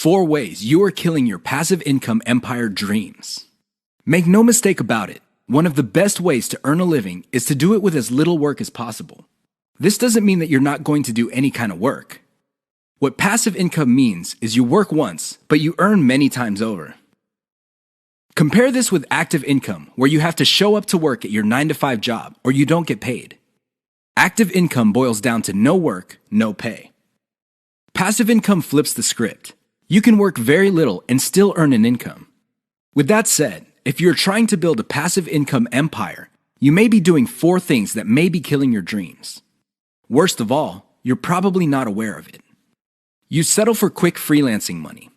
4 ways you are killing your passive income empire dreams. Make no mistake about it, one of the best ways to earn a living is to do it with as little work as possible. This doesn't mean that you're not going to do any kind of work. What passive income means is you work once, but you earn many times over. Compare this with active income, where you have to show up to work at your 9-to-5 job or you don't get paid. Active income boils down to no work, no pay. Passive income flips the script. You can work very little and still earn an income. With that said, if you're trying to build a passive income empire, you may be doing 4 things that may be killing your dreams. Worst of all, you're probably not aware of it. You settle for quick freelancing money.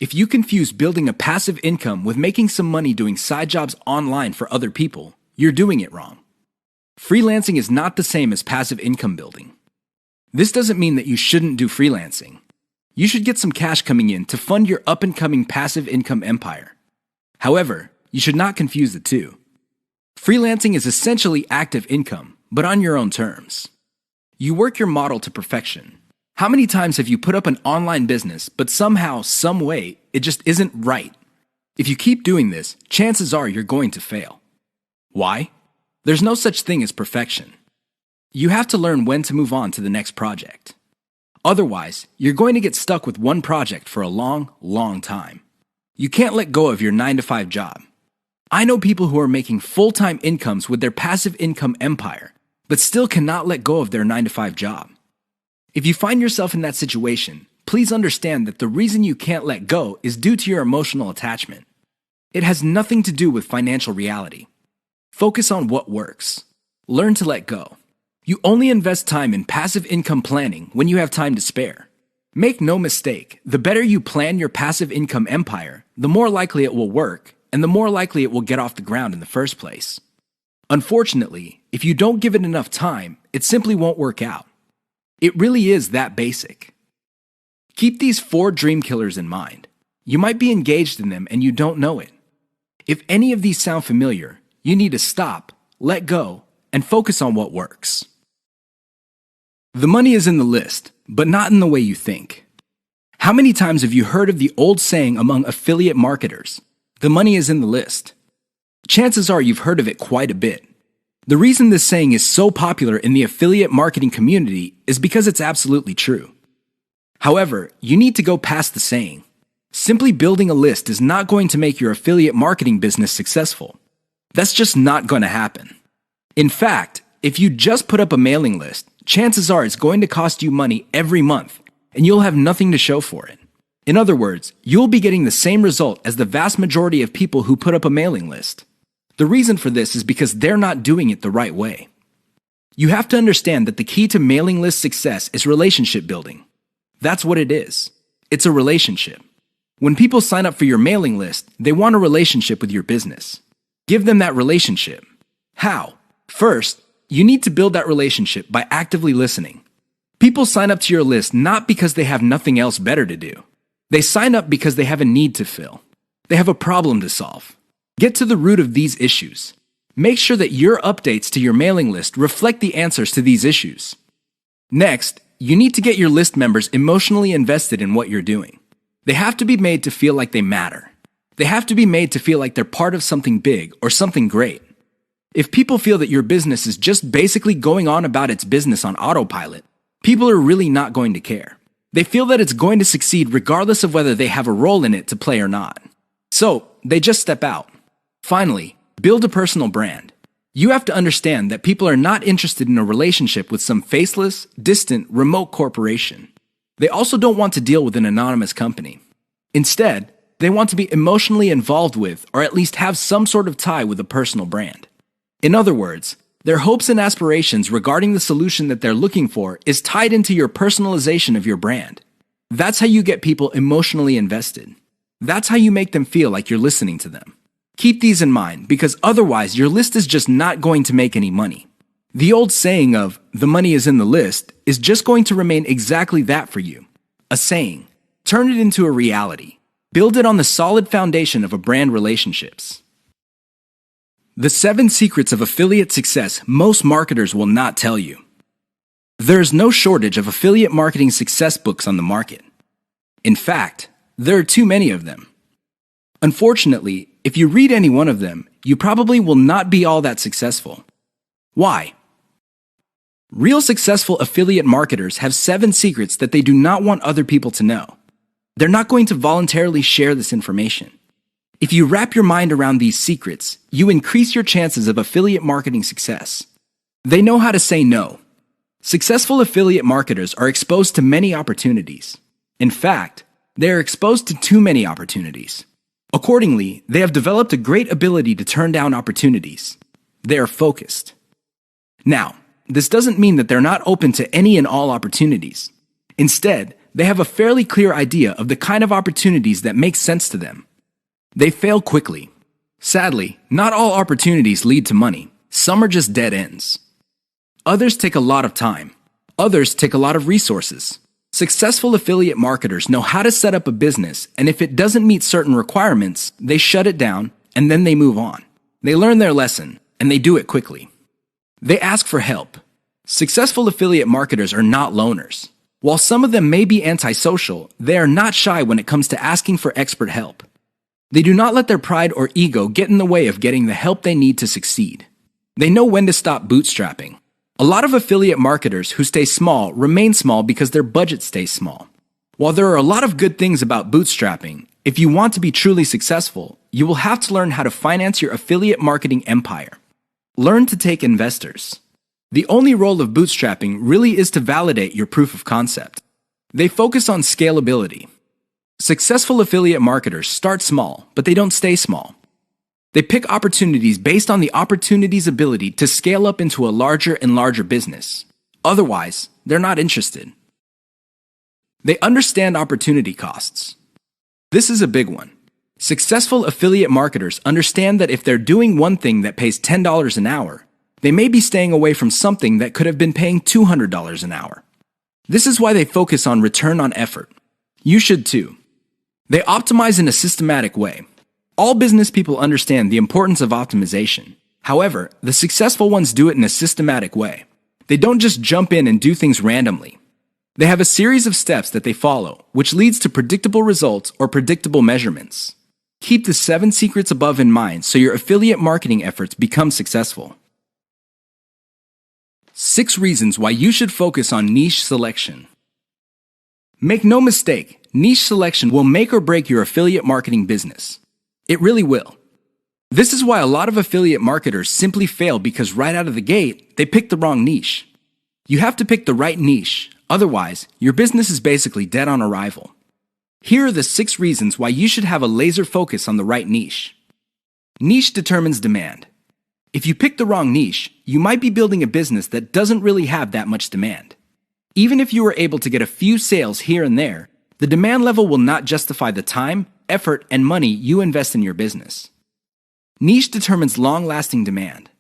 If you confuse building a passive income with making some money doing side jobs online for other people, you're doing it wrong. Freelancing is not the same as passive income building. This doesn't mean that you shouldn't do freelancing. You should get some cash coming in to fund your up-and-coming passive income empire. However, you should not confuse the two. Freelancing is essentially active income, but on your own terms. You work your model to perfection. How many times have you put up an online business, but somehow, some way, it just isn't right? If you keep doing this, chances are you're going to fail. Why? There's no such thing as perfection. You have to learn when to move on to the next project. Otherwise, you're going to get stuck with one project for a long, long time. You can't let go of your 9-to-5 job. I know people who are making full-time incomes with their passive income empire, but still cannot let go of their 9-to-5 job. If you find yourself in that situation, please understand that the reason you can't let go is due to your emotional attachment. It has nothing to do with financial reality. Focus on what works. Learn to let go. You only invest time in passive income planning when you have time to spare. Make no mistake, the better you plan your passive income empire, the more likely it will work, and the more likely it will get off the ground in the first place. Unfortunately, if you don't give it enough time, it simply won't work out. It really is that basic. Keep these 4 dream killers in mind. You might be engaged in them and you don't know it. If any of these sound familiar, you need to stop, let go, and focus on what works. The money is in the list, but not in the way you think. How many times have you heard of the old saying among affiliate marketers, "The money is in the list"? Chances are you've heard of it quite a bit. The reason this saying is so popular in the affiliate marketing community is because it's absolutely true. However, you need to go past the saying. Simply building a list is not going to make your affiliate marketing business successful. That's just not going to happen. In fact, if you just put up a mailing list, chances are it's going to cost you money every month, and you'll have nothing to show for it. In other words, you'll be getting the same result as the vast majority of people who put up a mailing list. The reason for this is because they're not doing it the right way. You have to understand that the key to mailing list success is relationship building. That's what it is. It's a relationship. When people sign up for your mailing list, they want a relationship with your business. Give them that relationship. How? First, you need to build that relationship by actively listening. People sign up to your list not because they have nothing else better to do. They sign up because they have a need to fill. They have a problem to solve. Get to the root of these issues. Make sure that your updates to your mailing list reflect the answers to these issues. Next, you need to get your list members emotionally invested in what you're doing. They have to be made to feel like they matter. They have to be made to feel like they're part of something big or something great. If people feel that your business is just basically going on about its business on autopilot, people are really not going to care. They feel that it's going to succeed regardless of whether they have a role in it to play or not. So, they just step out. Finally, build a personal brand. You have to understand that people are not interested in a relationship with some faceless, distant, remote corporation. They also don't want to deal with an anonymous company. Instead, they want to be emotionally involved with, or at least have some sort of tie with a personal brand. In other words, their hopes and aspirations regarding the solution that they're looking for is tied into your personalization of your brand. That's how you get people emotionally invested. That's how you make them feel like you're listening to them. Keep these in mind, because otherwise your list is just not going to make any money. The old saying of, "the money is in the list," is just going to remain exactly that for you. A saying. Turn it into a reality. Build it on the solid foundation of a brand relationships. The 7 secrets of affiliate success most marketers will not tell you. There is no shortage of affiliate marketing success books on the market. In fact, There are too many of them. Unfortunately, if you read any one of them, you probably will not be all that successful. Why? Real successful affiliate marketers have 7 secrets that they do not want other people to know. They're not going to voluntarily share this information. If you wrap your mind around these secrets, you increase your chances of affiliate marketing success. They know how to say no. Successful affiliate marketers are exposed to many opportunities. In fact, they are exposed to too many opportunities. Accordingly, they have developed a great ability to turn down opportunities. They are focused. Now, this doesn't mean that they're not open to any and all opportunities. Instead, they have a fairly clear idea of the kind of opportunities that make sense to them. They fail quickly. Sadly, not all opportunities lead to money. Some are just dead ends. Others take a lot of time. Others take a lot of resources. Successful affiliate marketers know how to set up a business, and if it doesn't meet certain requirements, they shut it down, and then they move on. They learn their lesson, and they do it quickly. They ask for help. Successful affiliate marketers are not loners. While some of them may be antisocial, they are not shy when it comes to asking for expert help. They do not let their pride or ego get in the way of getting the help they need to succeed. They know when to stop bootstrapping. A lot of affiliate marketers who stay small remain small because their budget stays small. While there are a lot of good things about bootstrapping, if you want to be truly successful, you will have to learn how to finance your affiliate marketing empire. Learn to take investors. The only role of bootstrapping really is to validate your proof of concept. They focus on scalability. Successful affiliate marketers start small, but they don't stay small. They pick opportunities based on the opportunity's ability to scale up into a larger and larger business. Otherwise, they're not interested. They understand opportunity costs. This is a big one. Successful affiliate marketers understand that if they're doing one thing that pays $10 an hour, they may be staying away from something that could have been paying $200 an hour. This is why they focus on return on effort. You should too. They optimize in a systematic way. All business people understand the importance of optimization. However, the successful ones do it in a systematic way. They don't just jump in and do things randomly. They have a series of steps that they follow, which leads to predictable results or predictable measurements. Keep the 7 secrets above in mind so your affiliate marketing efforts become successful. 6 reasons why you should focus on niche selection. Make no mistake, niche selection will make or break your affiliate marketing business. It really will. This is why a lot of affiliate marketers simply fail because right out of the gate, they pick the wrong niche. You have to pick the right niche, otherwise, your business is basically dead on arrival. Here are the 6 reasons why you should have a laser focus on the right niche. Niche determines demand. If you pick the wrong niche, you might be building a business that doesn't really have that much demand. Even if you were able to get a few sales here and there, the demand level will not justify the time, effort, and money you invest in your business. Niche determines long-lasting demand.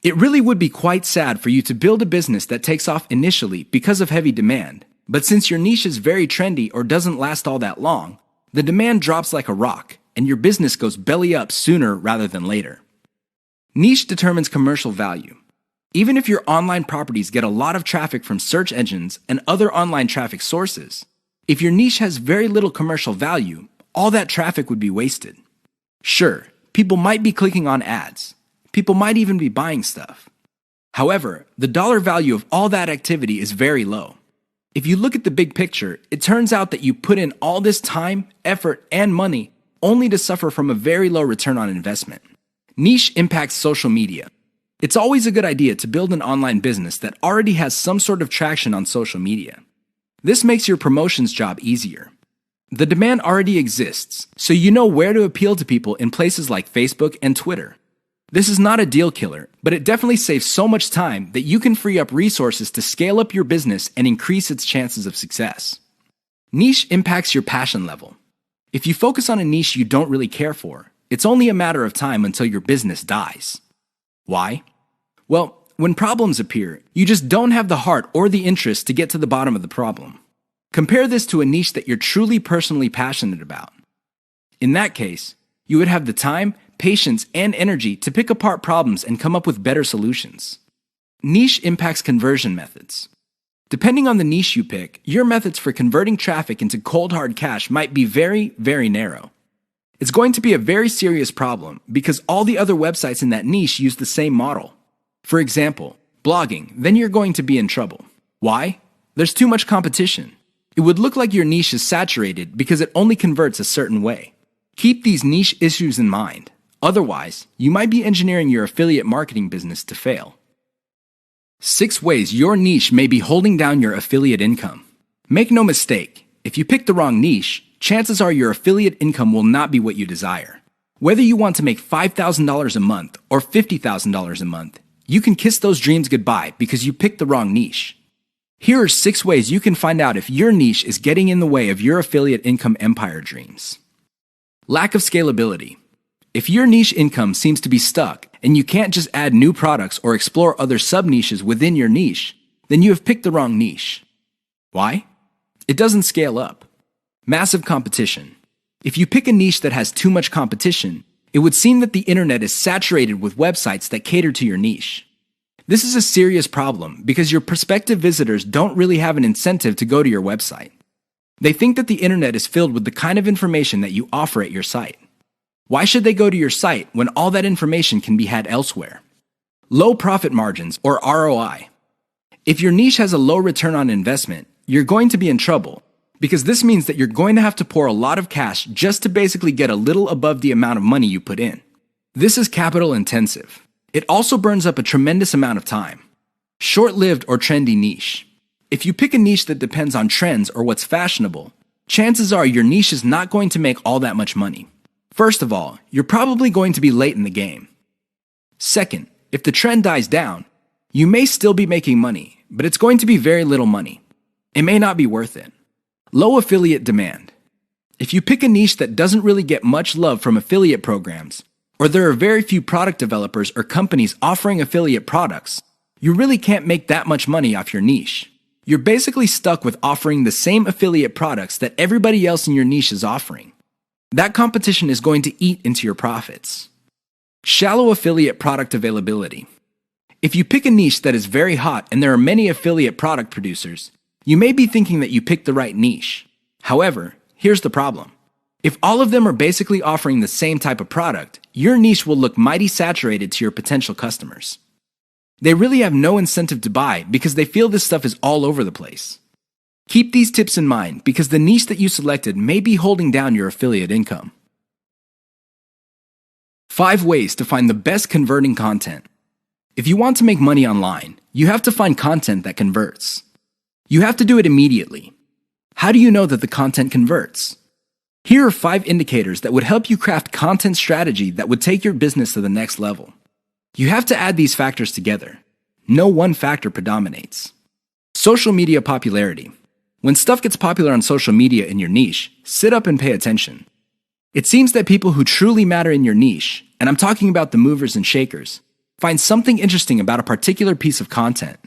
It really would be quite sad for you to build a business that takes off initially because of heavy demand, but since your niche is very trendy or doesn't last all that long, the demand drops like a rock, and your business goes belly up sooner rather than later. Niche determines commercial value. Even if your online properties get a lot of traffic from search engines and other online traffic sources, if your niche has very little commercial value, all that traffic would be wasted. Sure, people might be clicking on ads. People might even be buying stuff. However, the dollar value of all that activity is very low. If you look at the big picture, it turns out that you put in all this time, effort, and money only to suffer from a very low return on investment. Niche impacts social media. It's always a good idea to build an online business that already has some sort of traction on social media. This makes your promotions job easier. The demand already exists, so you know where to appeal to people in places like Facebook and Twitter. This is not a deal killer, but it definitely saves so much time that you can free up resources to scale up your business and increase its chances of success. Niche impacts your passion level. If you focus on a niche you don't really care for, it's only a matter of time until your business dies. Why? Well, when problems appear, you just don't have the heart or the interest to get to the bottom of the problem. Compare this to a niche that you're truly personally passionate about. In that case, you would have the time, patience, and energy to pick apart problems and come up with better solutions. Niche impacts conversion methods. Depending on the niche you pick, your methods for converting traffic into cold hard cash might be very, very narrow. It's going to be a very serious problem because all the other websites in that niche use the same model. For example, blogging, then you're going to be in trouble. Why? There's too much competition. It would look like your niche is saturated because it only converts a certain way. Keep these niche issues in mind. Otherwise, you might be engineering your affiliate marketing business to fail. 6 ways your niche may be holding down your affiliate income. Make no mistake, if you pick the wrong niche, chances are your affiliate income will not be what you desire. Whether you want to make $5,000 a month or $50,000 a month, you can kiss those dreams goodbye because you picked the wrong niche. Here are 6 ways you can find out if your niche is getting in the way of your affiliate income empire dreams. Lack of scalability. If your niche income seems to be stuck and you can't just add new products or explore other sub-niches within your niche, then you have picked the wrong niche. Why? It doesn't scale up. Massive competition. If you pick a niche that has too much competition, it would seem that the internet is saturated with websites that cater to your niche. This is a serious problem because your prospective visitors don't really have an incentive to go to your website. They think that the internet is filled with the kind of information that you offer at your site. Why should they go to your site when all that information can be had elsewhere? Low profit margins, or ROI. If your niche has a low return on investment, you're going to be in trouble because this means that you're going to have to pour a lot of cash just to basically get a little above the amount of money you put in. This is capital intensive. It also burns up a tremendous amount of time. Short-lived or trendy niche. If you pick a niche that depends on trends or what's fashionable, chances are your niche is not going to make all that much money. First of all, you're probably going to be late in the game. Second, if the trend dies down, you may still be making money, but it's going to be very little money. It may not be worth it. Low affiliate demand. If you pick a niche that doesn't really get much love from affiliate programs, or there are very few product developers or companies offering affiliate products, you really can't make that much money off your niche. You're basically stuck with offering the same affiliate products that everybody else in your niche is offering. That competition is going to eat into your profits. Shallow affiliate product availability. If you pick a niche that is very hot and there are many affiliate product producers, you may be thinking that you picked the right niche. However, here's the problem. If all of them are basically offering the same type of product, your niche will look mighty saturated to your potential customers. They really have no incentive to buy because they feel this stuff is all over the place. Keep these tips in mind because the niche that you selected may be holding down your affiliate income. 5 ways to find the best converting content. If you want to make money online, you have to find content that converts. You have to do it immediately. How do you know that the content converts? Here are 5 indicators that would help you craft content strategy that would take your business to the next level. You have to add these factors together. No one factor predominates. Social media popularity. When stuff gets popular on social media in your niche, sit up and pay attention. It seems that people who truly matter in your niche, and I'm talking about the movers and shakers, find something interesting about a particular piece of content.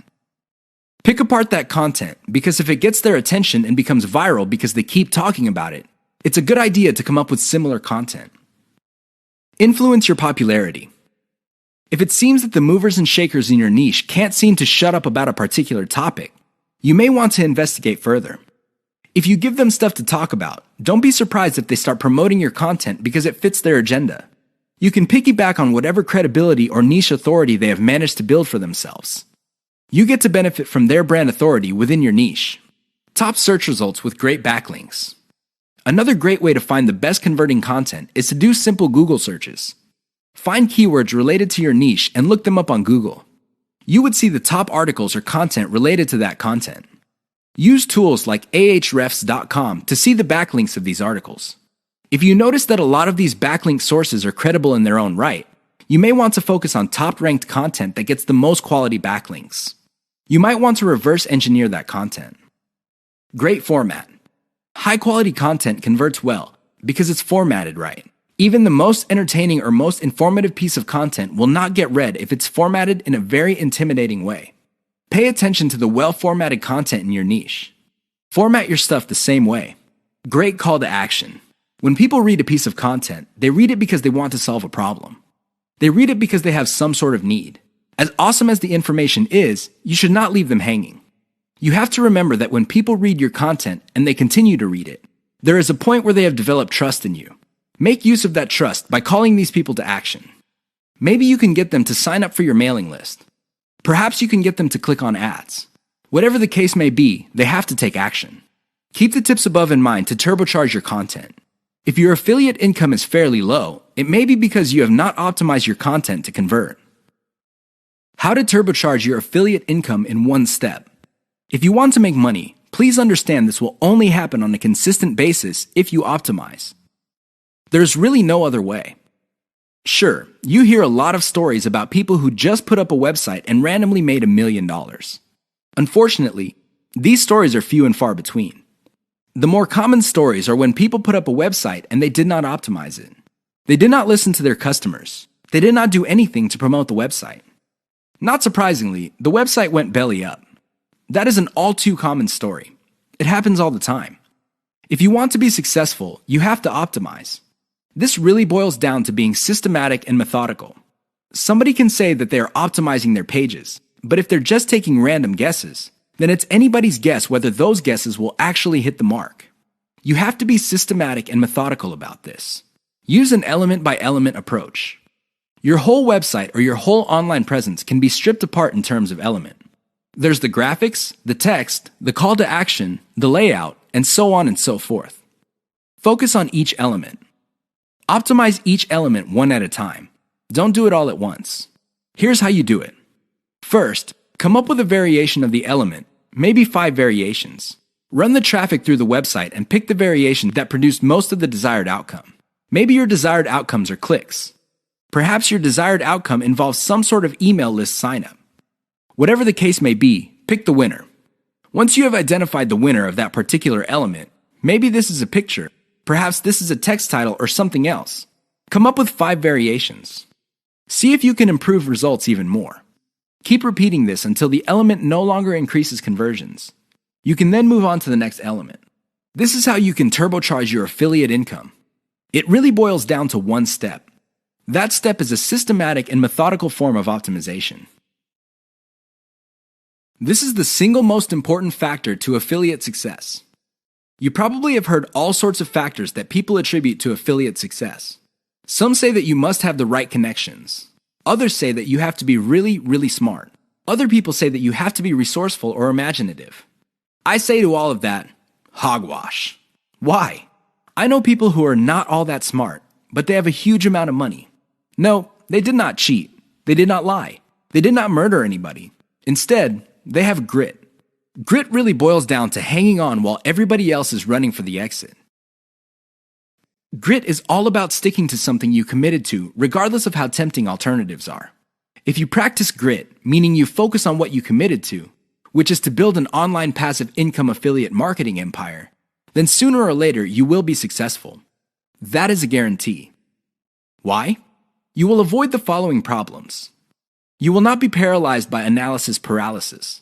Pick apart that content because if it gets their attention and becomes viral because they keep talking about it, it's a good idea to come up with similar content. Influence your popularity. If it seems that the movers and shakers in your niche can't seem to shut up about a particular topic, you may want to investigate further. If you give them stuff to talk about, don't be surprised if they start promoting your content because it fits their agenda. You can piggyback on whatever credibility or niche authority they have managed to build for themselves. You get to benefit from their brand authority within your niche. Top search results with great backlinks. Another great way to find the best converting content is to do simple Google searches. Find keywords related to your niche and look them up on Google. You would see the top articles or content related to that content. Use tools like ahrefs.com to see the backlinks of these articles. If you notice that a lot of these backlink sources are credible in their own right, you may want to focus on top-ranked content that gets the most quality backlinks. You might want to reverse engineer that content. Great format. High-quality content converts well because it's formatted right. Even the most entertaining or most informative piece of content will not get read if it's formatted in a very intimidating way. Pay attention to the well-formatted content in your niche. Format your stuff the same way. Great call to action. When people read a piece of content, they read it because they want to solve a problem. They read it because they have some sort of need. As awesome as the information is, you should not leave them hanging. You have to remember that when people read your content and they continue to read it, there is a point where they have developed trust in you. Make use of that trust by calling these people to action. Maybe you can get them to sign up for your mailing list. Perhaps you can get them to click on ads. Whatever the case may be, they have to take action. Keep the tips above in mind to turbocharge your content. If your affiliate income is fairly low, it may be because you have not optimized your content to convert. How to turbocharge your affiliate income in one step. If you want to make money, please understand this will only happen on a consistent basis if you optimize. There's really no other way. Sure, you hear a lot of stories about people who just put up a website and randomly made $1 million. Unfortunately, these stories are few and far between. The more common stories are when people put up a website and they did not optimize it. They did not listen to their customers. They did not do anything to promote the website. Not surprisingly, the website went belly up. That is an all too common story. It happens all the time. If you want to be successful, you have to optimize. This really boils down to being systematic and methodical. Somebody can say that they are optimizing their pages, but if they're just taking random guesses, then it's anybody's guess whether those guesses will actually hit the mark. You have to be systematic and methodical about this. Use an element-by-element approach. Your whole website or your whole online presence can be stripped apart in terms of element. There's the graphics, the text, the call to action, the layout, and so on and so forth. Focus on each element. Optimize each element one at a time. Don't do it all at once. Here's how you do it. First, come up with a variation of the element, maybe 5 variations. Run the traffic through the website and pick the variation that produced most of the desired outcome. Maybe your desired outcomes are clicks. Perhaps your desired outcome involves some sort of email list signup. Whatever the case may be, pick the winner. Once you have identified the winner of that particular element, maybe this is a picture, perhaps this is a text title or something else. Come up with 5 variations. See if you can improve results even more. Keep repeating this until the element no longer increases conversions. You can then move on to the next element. This is how you can turbocharge your affiliate income. It really boils down to one step. That step is a systematic and methodical form of optimization. This is the single most important factor to affiliate success. You probably have heard all sorts of factors that people attribute to affiliate success. Some say that you must have the right connections. Others say that you have to be really, really smart. Other people say that you have to be resourceful or imaginative. I say to all of that, hogwash. Why? I know people who are not all that smart, but they have a huge amount of money. No, they did not cheat. They did not lie. They did not murder anybody. Instead, they have grit. Grit really boils down to hanging on while everybody else is running for the exit. Grit is all about sticking to something you committed to, regardless of how tempting alternatives are. If you practice grit, meaning you focus on what you committed to, which is to build an online passive income affiliate marketing empire, then sooner or later you will be successful. That is a guarantee. Why? You will avoid the following problems. You will not be paralyzed by analysis paralysis.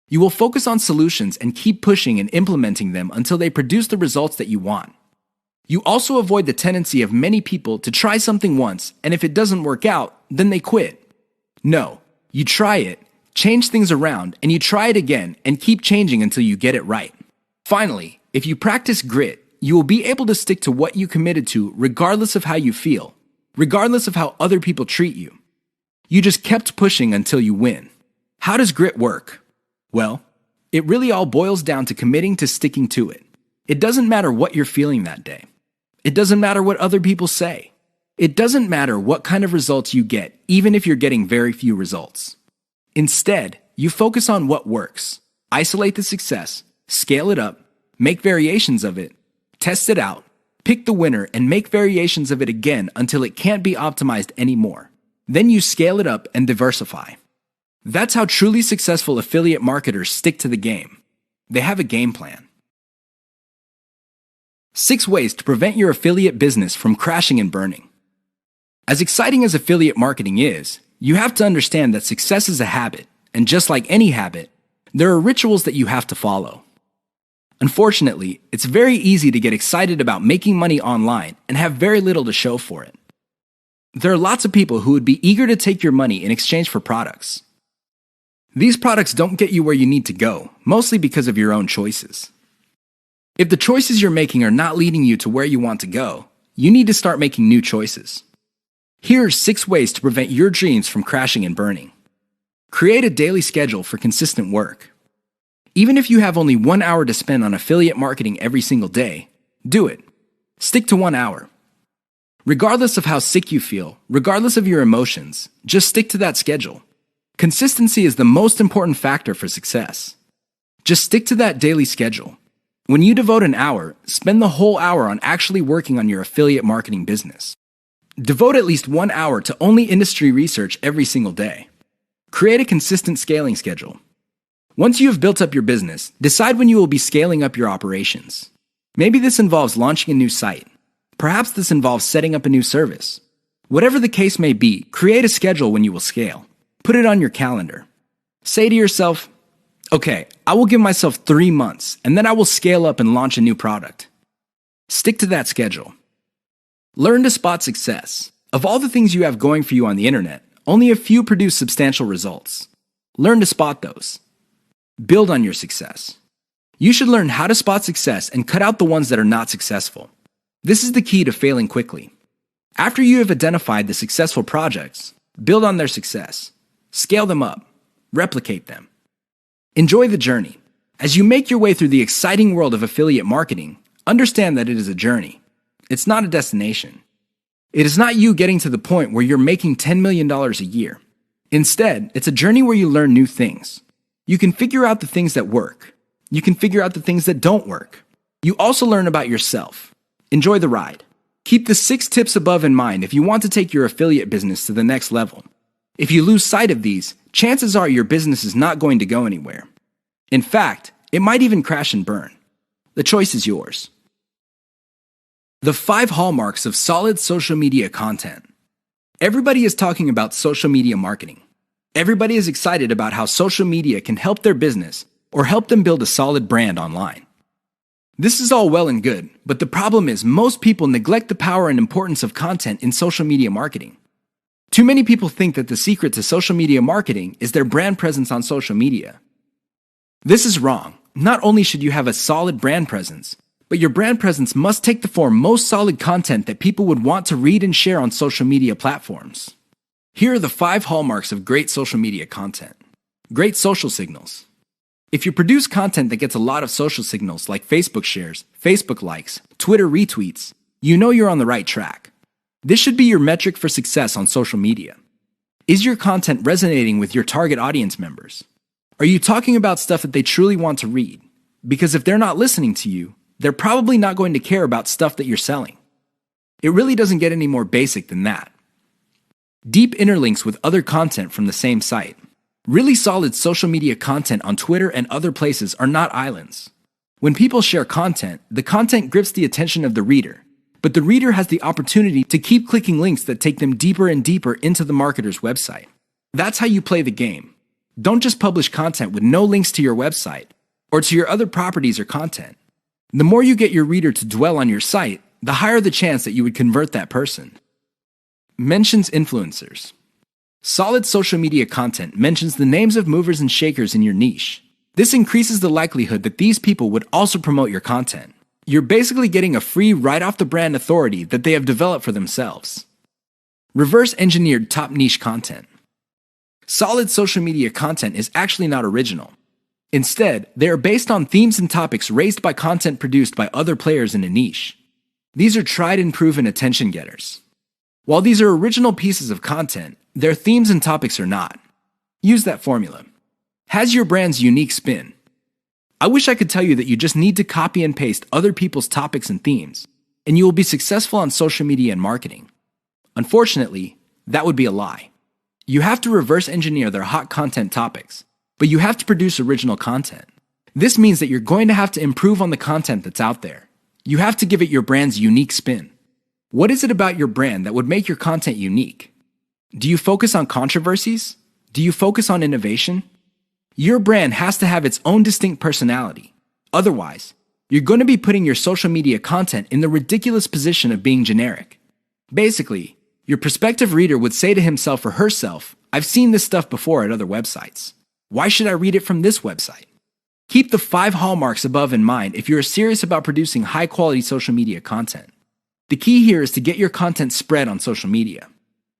You will focus on solutions and keep pushing and implementing them until they produce the results that you want. You also avoid the tendency of many people to try something once, and if it doesn't work out, then they quit. No, you try it, change things around, and you try it again and keep changing until you get it right. Finally, if you practice grit, you will be able to stick to what you committed to regardless of how you feel, regardless of how other people treat you. You just kept pushing until you win. How does grit work? Well, it really all boils down to committing to sticking to it. It doesn't matter what you're feeling that day. It doesn't matter what other people say. It doesn't matter what kind of results you get, even if you're getting very few results. Instead, you focus on what works. Isolate the success, scale it up, make variations of it, test it out, pick the winner, and make variations of it again until it can't be optimized anymore. Then you scale it up and diversify. That's how truly successful affiliate marketers stick to the game. They have a game plan. 6 ways to prevent your affiliate business from crashing and burning. As exciting as affiliate marketing is, you have to understand that success is a habit, and just like any habit, there are rituals that you have to follow. Unfortunately, it's very easy to get excited about making money online and have very little to show for it. There are lots of people who would be eager to take your money in exchange for products. These products don't get you where you need to go, mostly because of your own choices. If the choices you're making are not leading you to where you want to go, you need to start making new choices. Here are 6 ways to prevent your dreams from crashing and burning. Create a daily schedule for consistent work. Even if you have only 1 hour to spend on affiliate marketing every single day, do it. Stick to 1 hour. Regardless of how sick you feel, regardless of your emotions, just stick to that schedule. Consistency is the most important factor for success. Just stick to that daily schedule. When you devote an hour, spend the whole hour on actually working on your affiliate marketing business. Devote at least 1 hour to only industry research every single day. Create a consistent scaling schedule. Once you have built up your business, decide when you will be scaling up your operations. Maybe this involves launching a new site. Perhaps this involves setting up a new service. Whatever the case may be, create a schedule when you will scale. Put it on your calendar. Say to yourself, okay, I will give myself 3 months, and then I will scale up and launch a new product. Stick to that schedule. Learn to spot success. Of all the things you have going for you on the internet, only a few produce substantial results. Learn to spot those. Build on your success. You should learn how to spot success and cut out the ones that are not successful. This is the key to failing quickly. After you have identified the successful projects, build on their success. Scale them up. Replicate them. Enjoy the journey. As you make your way through the exciting world of affiliate marketing, understand that it is a journey. It's not a destination. It is not you getting to the point where you're making $10 million a year. Instead, it's a journey where you learn new things. You can figure out the things that work. You can figure out the things that don't work. You also learn about yourself. Enjoy the ride. Keep the 6 tips above in mind if you want to take your affiliate business to the next level. If you lose sight of these, chances are your business is not going to go anywhere. In fact, it might even crash and burn. The choice is yours. The 5 hallmarks of solid social media content. Everybody is talking about social media marketing. Everybody is excited about how social media can help their business or help them build a solid brand online. This is all well and good, but the problem is most people neglect the power and importance of content in social media marketing. Too many people think that the secret to social media marketing is their brand presence on social media. This is wrong. Not only should you have a solid brand presence, but your brand presence must take the form most solid content that people would want to read and share on social media platforms. Here are the 5 hallmarks of great social media content. Great social signals. If you produce content that gets a lot of social signals like Facebook shares, Facebook likes, Twitter retweets, you know you're on the right track. This should be your metric for success on social media. Is your content resonating with your target audience members? Are you talking about stuff that they truly want to read? Because if they're not listening to you, they're probably not going to care about stuff that you're selling. It really doesn't get any more basic than that. Deep interlinks with other content from the same site. Really solid social media content on Twitter and other places are not islands. When people share content, the content grips the attention of the reader, but the reader has the opportunity to keep clicking links that take them deeper and deeper into the marketer's website. That's how you play the game. Don't just publish content with no links to your website or to your other properties or content. The more you get your reader to dwell on your site, the higher the chance that you would convert that person. Mentions influencers. Solid social media content mentions the names of movers and shakers in your niche. This increases the likelihood that these people would also promote your content. You're basically getting a free right-off-the-brand authority that they have developed for themselves. Reverse-engineered top niche content. Solid social media content is actually not original. Instead, they are based on themes and topics raised by content produced by other players in a niche. These are tried and proven attention getters. While these are original pieces of content, their themes and topics are not. Use that formula. Has your brand's unique spin. I wish I could tell you that you just need to copy and paste other people's topics and themes, and you will be successful on social media and marketing. Unfortunately, that would be a lie. You have to reverse engineer their hot content topics, but you have to produce original content. This means that you're going to have to improve on the content that's out there. You have to give it your brand's unique spin. What is it about your brand that would make your content unique? Do you focus on controversies? Do you focus on innovation? Your brand has to have its own distinct personality. Otherwise, you're going to be putting your social media content in the ridiculous position of being generic. Basically, your prospective reader would say to himself or herself, I've seen this stuff before at other websites. Why should I read it from this website? Keep the 5 hallmarks above in mind if you're serious about producing high-quality social media content. The key here is to get your content spread on social media.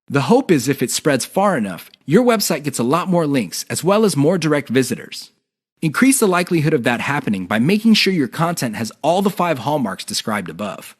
The hope is if it spreads far enough, your website gets a lot more links as well as more direct visitors. Increase the likelihood of that happening by making sure your content has all the 5 hallmarks described above.